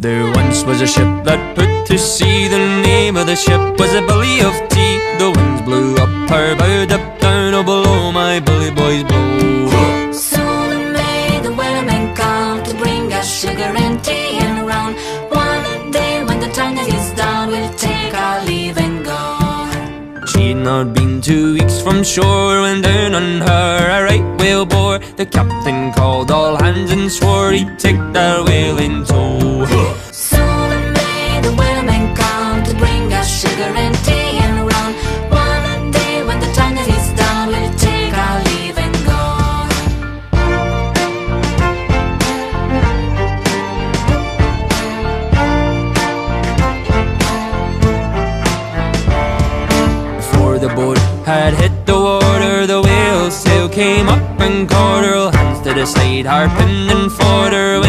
There once was a ship that put to sea. The name of the ship was a Billy of Tea. The winds blew up her bow, up down, oh below my bully boys blow. Soon in May the whalemen come to bring us sugar and tea and round. One day when the tide is down, we'll take our leave and go. She'd not been 2 weeks from shore when down on her a right whale bore. The captain called all hands and swore he'd take that whale in tow. Soon in May the whalemen come to bring us sugar and tea and round. One day when the tide is down, we'll take our leave and go. Before the boat had hit the water, the whale's sail came up and caught her. All hands to the side, harping and fought her.